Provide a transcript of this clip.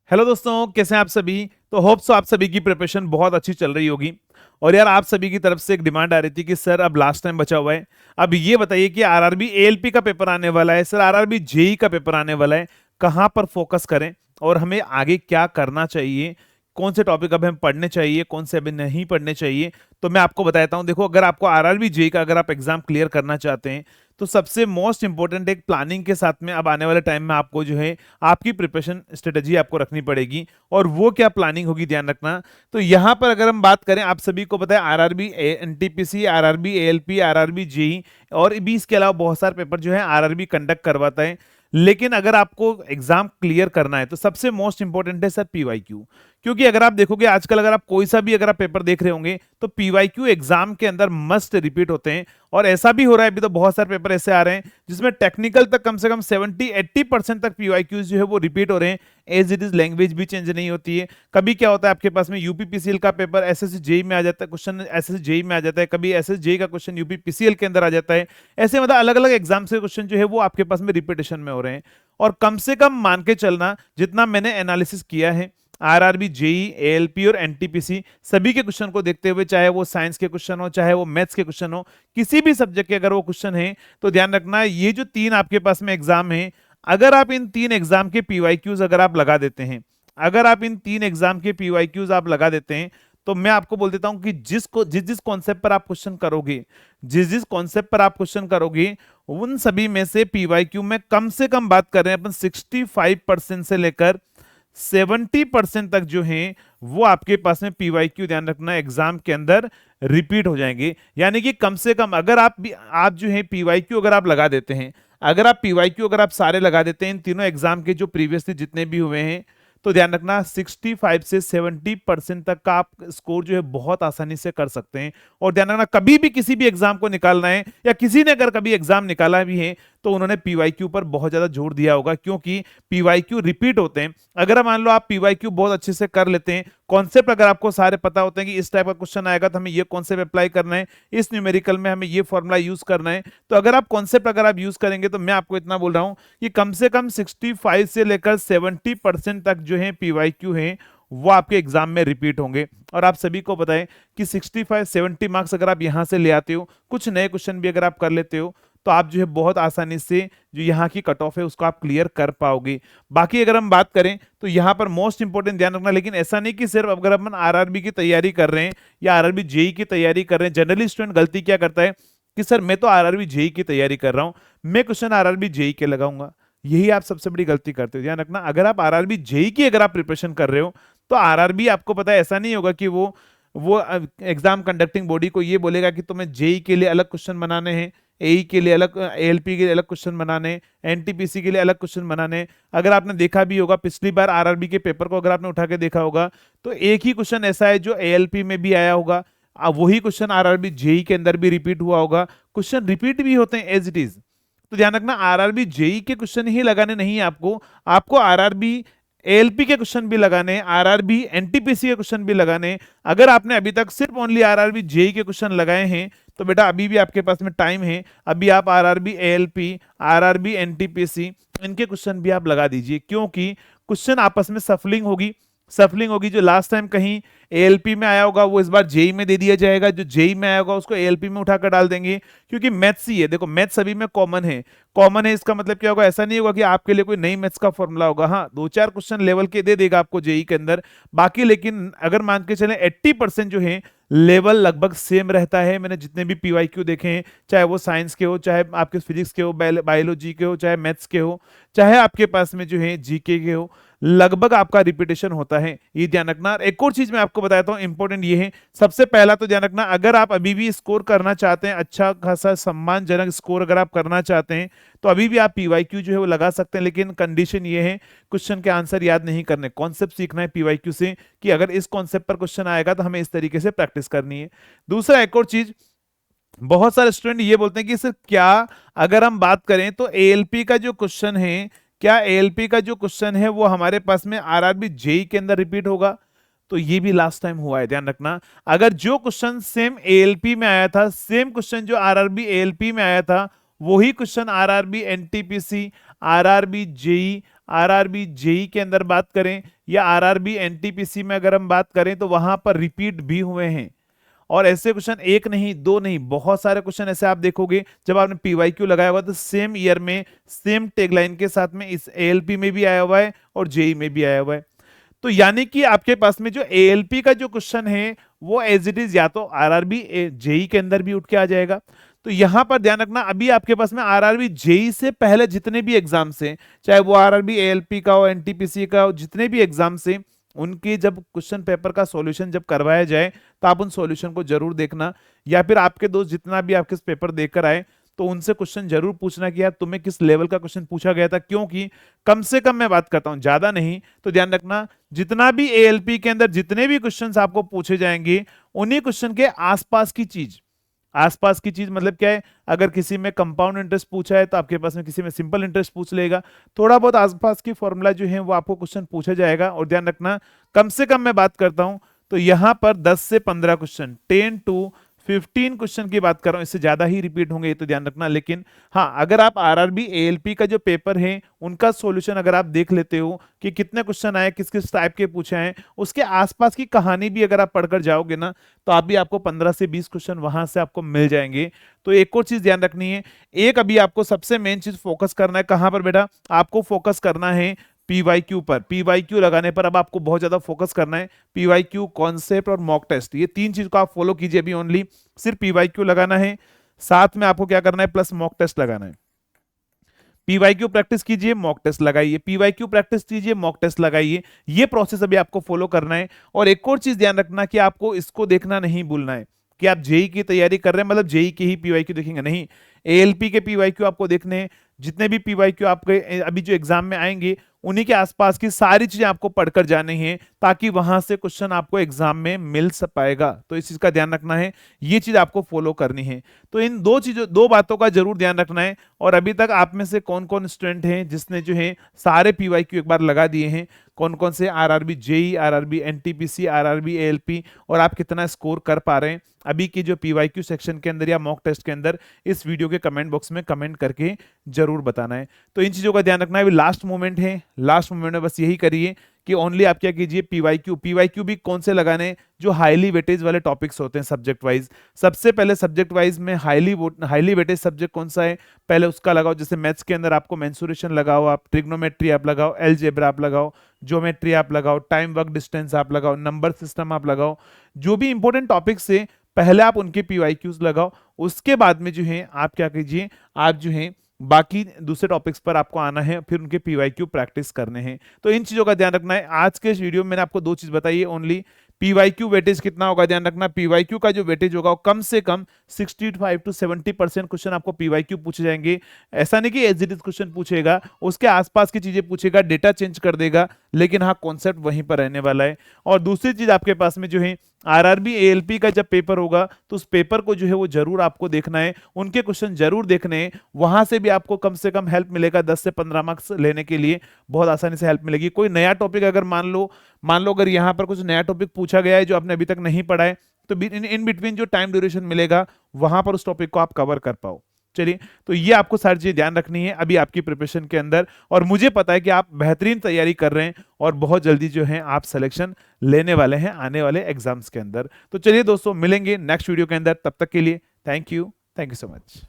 Hello दोस्तों, कैसे हैं आप सभी। तो होप सो आप सभी की प्रिपरेशन बहुत अच्छी चल रही होगी। और यार आप सभी की तरफ से एक डिमांड आ रही थी कि सर अब लास्ट टाइम बचा हुआ है, अब ये बताइए कि आरआरबी एएलपी का पेपर आने वाला है, सर आरआरबी जेई का पेपर आने वाला है, कहाँ पर फोकस करें और हमें आगे क्या करना चाहिए, कौन से टॉपिक अभी हम पढ़ने चाहिए, कौन से अभी नहीं पढ़ने चाहिए। तो मैं आपको बताता हूँ। देखो, अगर आपको आरआरबी जेई का अगर आप एग्जाम क्लियर करना चाहते हैं तो सबसे मोस्ट इंपॉर्टेंट एक प्लानिंग के साथ में अब आने वाले टाइम में आपको जो है आपकी प्रिपरेशन स्ट्रेटेजी आपको रखनी पड़ेगी। और वो क्या प्लानिंग होगी, ध्यान रखना। तो यहाँ पर अगर हम बात करें, आप सभी को पता है RRB NTPC, RRB ALP, RRB JE और भी इसके अलावा बहुत सारे पेपर जो है आरआरबी कंडक्ट करवाता है। लेकिन अगर आपको एग्जाम क्लियर करना है तो सबसे मोस्ट इंपॉर्टेंट है सर पीवाईक्यू। क्योंकि अगर आप देखोगे आजकल अगर आप कोई सा भी अगर आप पेपर देख रहे होंगे तो पीवाईक्यू एग्जाम के अंदर मस्ट रिपीट होते हैं। और ऐसा भी हो रहा है, अभी तो बहुत सारे पेपर ऐसे आ रहे हैं जिसमें टेक्निकल तक कम से कम 70-80% तक पीवाईक्यूज जो है वो रिपीट हो रहे हैं। एज इट इज लैंग्वेज भी चेंज नहीं होती है। कभी क्या होता है, आपके पास में यूपीपीसीएल का पेपर एसएससी जेई में आ जाता है, क्वेश्चन एसएससी जेई में आ जाता है, कभी एसएससी जेई का क्वेश्चन यूपीपीसीएल के अंदर आ जाता है। ऐसे मतलब अलग अलग एग्जाम से क्वेश्चन जो है वो आपके पास में रिपीटेशन में हो रहे हैं। और कम से कम मान के चलना, जितना मैंने एनालिसिस किया है आरआरबी जेई एएलपी और एनटीपीसी सभी के क्वेश्चन को देखते हुए, चाहे वो साइंस के क्वेश्चन हो चाहे वो मैथ्स के क्वेश्चन हो, किसी भी सब्जेक्ट के अगर वो क्वेश्चन है तो ध्यान रखना ये जो तीन आपके पास में एग्जाम है, अगर आप इन तीन एग्जाम के पीवाईक्यूज अगर आप लगा देते हैं, अगर आप इन तीन एग्जाम के पीवाईक्यूज आप लगा देते हैं, तो मैं आपको बोल देता हूं कि जिस जिस कॉन्सेप्ट पर आप क्वेश्चन करोगे, जिस जिस कॉन्सेप्ट पर आप क्वेश्चन करोगे, उन सभी में से पीवाईक्यू में कम से कम बात कर रहे हैं अपन 65% से लेकर 70% तक जो है वो आपके पास में पीवाईक्यू, ध्यान रखना, एग्जाम के अंदर रिपीट हो जाएंगे। यानी कि कम से कम अगर आप जो है पीवाईक्यू अगर आप लगा देते हैं, अगर आप पीवाईक्यू अगर आप सारे लगा देते हैं इन तीनों एग्जाम के जो प्रीवियसली जितने भी हुए हैं, तो ध्यान रखना 65 से 70% तक का आप स्कोर जो है बहुत आसानी से कर सकते हैं। और ध्यान रखना, कभी भी किसी भी एग्जाम को निकालना है या किसी ने अगर कभी एग्जाम निकाला भी है तो उन्होंने पीवाईक्यू पर बहुत ज्यादा जोर दिया होगा, क्योंकि पीवाईक्यू रिपीट होते हैं। अगर मान लो आप पीवाईक्यू बहुत अच्छे से कर लेते हैं, कॉन्सेप्ट अगर आपको सारे पता होते हैं कि इस टाइप का क्वेश्चन आएगा तो हमें ये कॉन्सेप्ट अप्लाई करना है, इस न्यूमेरिकल में हमें ये फॉर्मूला यूज करना है, तो अगर आप कॉन्सेप्ट अगर आप यूज करेंगे तो मैं आपको इतना बोल रहा हूं कि कम से कम 65 से लेकर 70% तक जो है पीवाईक्यू है वो आपके एग्जाम में रिपीट होंगे। और आप सभी को बताएं कि 65-70 मार्क्स अगर आप यहां से ले आते हो, कुछ नए क्वेश्चन भी अगर आप कर लेते हो, तो आप जो है बहुत आसानी से जो यहाँ की कट ऑफ है उसको आप क्लियर कर पाओगे। बाकी अगर हम बात करें तो यहाँ पर मोस्ट इंपॉर्टेंट ध्यान रखना, लेकिन ऐसा नहीं कि सिर्फ अगर अपन आरआरबी की तैयारी कर रहे हैं या आरआरबी जेई की तैयारी कर रहे हैं। जनरली स्टूडेंट गलती क्या करता है कि सर मैं तो आरआरबी जेई की तैयारी कर रहा हूं, मैं क्वेश्चन आरआरबी जेई के लगाऊंगा। यही आप सबसे बड़ी गलती करते हो। ध्यान रखना, अगर आप आरआरबी जेई की अगर आप प्रिपरेशन कर रहे हो तो आरआरबी आपको पता है ऐसा नहीं होगा कि वो एग्जाम कंडक्टिंग बॉडी को ये बोलेगा कि तुम्हें जेई के लिए अलग क्वेश्चन बनाने हैं, एई के लिए अलग, एएलपी के लिए अलग क्वेश्चन बनाने, एनटीपीसी के लिए अलग क्वेश्चन बनाने। अगर आपने देखा भी होगा पिछली बार आरआरबी के पेपर को अगर आपने उठा के देखा होगा तो एक ही क्वेश्चन ऐसा है जो एएलपी में भी आया होगा, वही क्वेश्चन आरआरबी जेई के अंदर भी रिपीट हुआ होगा। क्वेश्चन रिपीट भी होते हैं एज इट इज। तो ध्यान रखना, आरआरबी जेई के क्वेश्चन ही लगाने नहीं है आपको, आपको आरआरबी एएलपी के क्वेश्चन भी लगाने, आरआरबी एनटीपीसी के क्वेश्चन भी लगाने। अगर आपने अभी तक सिर्फ ओनली आरआरबी जेई के क्वेश्चन लगाए हैं तो बेटा अभी भी आपके पास में टाइम है, अभी आप आरआरबी एएलपी, आरआरबी एनटीपीसी इनके क्वेश्चन भी आप लगा दीजिए, क्योंकि क्वेश्चन आपस में सफलिंग होगी। सफलिंग होगी, जो लास्ट टाइम कहीं एएलपी में आया होगा वो इस बार जेई में दे दिया जाएगा, जो जेई में आया होगा उसको एएलपी में उठाकर डाल देंगे, क्योंकि मैथ्स ही है। देखो मैथ्स सभी में कॉमन है, कॉमन है इसका मतलब क्या होगा, ऐसा नहीं होगा कि आपके लिए कोई नई मैथ्स का फॉर्मूला होगा। हाँ, दो चार क्वेश्चन लेवल के दे देगा आपको जेई के अंदर, बाकी लेकिन अगर मान के चले 80% जो है लेवल लगभग सेम रहता है। मैंने जितने भी पीवाईक्यू देखे हैं, चाहे वो साइंस के हो, चाहे आपके फिजिक्स के हो, बायोलॉजी के हो, चाहे मैथ्स के हो, चाहे आपके पास में जो है जीके के हो, लगभग आपका रिपीटेशन होता है, ये ध्यान रखना। एक और चीज मैं आपको बताता हूँ, इंपॉर्टेंट ये है, सबसे पहला तो ध्यान रखना, अगर आप अभी भी स्कोर करना चाहते हैं, अच्छा खासा सम्मानजनक स्कोर अगर आप करना चाहते हैं तो अभी भी आप पीवाईक्यू जो है वो लगा सकते हैं, लेकिन कंडीशन ये है क्वेश्चन के आंसर याद नहीं करने, कॉन्सेप्ट सीखना है पीवाईक्यू से कि अगर इस कॉन्सेप्ट पर क्वेश्चन आएगा तो हमें इस तरीके से प्रैक्टिस करनी है। दूसरा एक और चीज, बहुत सारे स्टूडेंट ये बोलते हैं कि सर क्या अगर हम बात करें तो एएलपी का जो क्वेश्चन है, क्या एएलपी का जो क्वेश्चन है वो हमारे पास में आरआरबी जेई के अंदर रिपीट होगा? तो ये भी लास्ट टाइम हुआ है, ध्यान रखना। अगर जो क्वेश्चन सेम एएलपी में आया था, सेम क्वेश्चन जो आरआरबी एएलपी में आया था, वही question RRB NTPC, RRB JE, RRB JE के अंदर बात करें या आरआरबी एनटीपीसी में अगर हम बात करें तो वहां पर रिपीट भी हुए हैं। और ऐसे क्वेश्चन एक नहीं दो नहीं, बहुत सारे क्वेश्चन ऐसे आप देखोगे जब आपने पीवाईक्यू लगाया हुआ तो सेम ईयर में सेम टैगलाइन के साथ में इस एएलपी में भी आया हुआ है और जेई में भी आया हुआ है। तो यानी कि आपके पास में जो एएलपी का जो क्वेश्चन है वो एज इट इज या तो आरआरबी जेई के अंदर भी उठ के आ जाएगा। तो यहां पर ध्यान रखना, अभी आपके पास में आरआरबी जेई से पहले जितने भी एग्जाम्स हैं, चाहे वो आरआरबी एएलपी का हो, एनटीपीसी का हो, जितने भी एग्जाम्स हैं, उनके जब क्वेश्चन पेपर का सॉल्यूशन जब करवाया जाए तो आप उन सॉल्यूशन को जरूर देखना, या फिर आपके दोस्त जितना भी आपके पेपर देकर आए तो उनसे क्वेश्चन जरूर पूछना कि यार तुम्हें किस लेवल का क्वेश्चन पूछा गया था। क्योंकि कम से कम मैं बात करता हूं, ज्यादा नहीं, तो ध्यान रखना जितना भी एएलपी के अंदर जितने भी क्वेश्चंस आपको पूछे जाएंगे उन्हीं क्वेश्चन के आसपास की चीज, आसपास की चीज मतलब क्या है, अगर किसी में कंपाउंड इंटरेस्ट पूछा है तो आपके पास में किसी में सिंपल इंटरेस्ट पूछ लेगा, थोड़ा बहुत आसपास की फॉर्मूला जो है वो आपको क्वेश्चन पूछा जाएगा। और ध्यान रखना कम से कम मैं बात करता हूं तो यहां पर 10 से 15 क्वेश्चन, 10 टू 15 क्वेश्चन की बात कर रहा हूं, इससे ज्यादा ही रिपीट होंगे ये तो ध्यान रखना। लेकिन हाँ, अगर आप आरआरबी एएलपी का जो पेपर है उनका सॉल्यूशन अगर आप देख लेते हो कि कितने क्वेश्चन आए, किस किस टाइप के पूछे हैं, उसके आसपास की कहानी भी अगर आप पढ़कर जाओगे ना तो आप भी आपको 15 से 20 क्वेश्चन वहां से आपको मिल जाएंगे। तो एक और चीज ध्यान रखनी है, एक अभी आपको सबसे मेन चीज फोकस करना है, कहां पर बेटा, आपको फोकस करना है पीवाईक्यू पर। पीवाईक्यू लगाने पर अब आपको बहुत ज्यादा फोकस करना है, पीवाईक्यू, कॉन्सेप्ट और मॉक टेस्ट, ये तीन चीज को आप फॉलो कीजिए अभी। ओनली सिर्फ पीवाईक्यू लगाना है, साथ में आपको क्या करना है, प्लस मॉक टेस्ट लगाना है। पीवाईक्यू प्रैक्टिस कीजिए, मॉक टेस्ट लगाइए, पीवाईक्यू प्रैक्टिस कीजिए, मॉक टेस्ट लगाइए, ये प्रोसेस अभी आपको फॉलो करना है। और एक और चीज ध्यान रखना कि आपको इसको देखना नहीं भूलना है कि आप जेई की तैयारी कर रहे हैं मतलब जेई के ही पीवाईक्यू देखेंगे, नहीं, एएलपी के पीवाईक्यू आपको देखने हैं। जितने भी पीवाईक्यू आपके अभी जो एग्जाम में आएंगे उन्हीं के आसपास की सारी चीजें आपको पढ़कर जानी है, ताकि वहां से क्वेश्चन आपको एग्जाम में मिल पाएगा। तो इस चीज का ध्यान रखना है, ये चीज आपको फॉलो करनी है। तो इन दो चीजों, दो बातों का जरूर ध्यान रखना है। और अभी तक आप में से कौन कौन स्टूडेंट हैं जिसने जो है सारे पीवाईक्यू एक बार लगा दिए हैं, कौन कौन से RRB JE, RRB NTPC, RRB ALP, और आप कितना स्कोर कर पा रहे हैं अभी की जो पीवाईक्यू सेक्शन के अंदर या मॉक टेस्ट के अंदर, इस वीडियो के कमेंट बॉक्स में कमेंट करके जरूर बताना है। तो इन चीजों का ध्यान रखना है। अभी लास्ट मोमेंट है, लास्ट मोमेंट में बस यही करिए कि ओनली आप क्या कीजिए, पीवाईक्यू, पीवाईक्यू भी कौन से लगाने हैं, जो हाईली वेटेज वाले टॉपिक्स होते हैं सब्जेक्ट वाइज। सबसे पहले सब्जेक्ट वाइज में हाईली वेटेज सब्जेक्ट कौन सा है, पहले उसका लगाओ। जैसे मैथ्स के अंदर आपको मेंसुरेशन लगाओ, आप ट्रिग्नोमेट्री आप लगाओ, अलजेब्रा आप लगाओ, ज्योमेट्री आप लगाओ, टाइम वर्क डिस्टेंस आप लगाओ, नंबर सिस्टम आप लगाओ, जो भी इंपॉर्टेंट टॉपिक्स है पहले आप उनके पीवाईक्यूज लगाओ। उसके बाद में जो है आप क्या कीजिए, आप जो है बाकी दूसरे टॉपिक्स पर आपको आना है, फिर उनके पीवाईक्यू प्रैक्टिस करने हैं। तो इन चीजों का ध्यान रखना है। आज के इस वीडियो में मैंने आपको दो चीज बताई है ओनली। पीवाईक्यू वेटेज कितना होगा, ध्यान रखना, पीवाईक्यू का जो वेटेज होगा वो कम से कम 65 टू 70% क्वेश्चन आपको पीवाईक्यू पूछे जाएंगे। ऐसा नहीं कि एज इट इज क्वेश्चन पूछेगा, उसके आसपास की चीजें पूछेगा, डेटा चेंज कर देगा, लेकिन हाँ कॉन्सेप्ट वहीं पर रहने वाला है। और दूसरी चीज आपके पास में जो है आरआरबी एएलपी का जब पेपर होगा तो उस पेपर को जो है वो जरूर आपको देखना है, उनके क्वेश्चन जरूर देखने हैं। वहां से भी आपको कम से कम हेल्प मिलेगा, 10 से 15 मार्क्स लेने के लिए बहुत आसानी से हेल्प मिलेगी। कोई नया टॉपिक अगर मान लो अगर यहाँ पर कुछ नया टॉपिक पूछा गया है जो आपने अभी तक नहीं पढ़ा है, तो इन बिटवीन जो टाइम ड्यूरेशन मिलेगा वहां पर उस टॉपिक को आप कवर कर पाओ। चलिए, तो ये आपको सारी चीजें ध्यान रखनी है अभी आपकी प्रिपरेशन के अंदर। और मुझे पता है कि आप बेहतरीन तैयारी कर रहे हैं और बहुत जल्दी जो है आप सिलेक्शन लेने वाले हैं आने वाले एग्जाम्स के अंदर। तो चलिए दोस्तों, मिलेंगे नेक्स्ट वीडियो के अंदर, तब तक के लिए थैंक यू सो मच।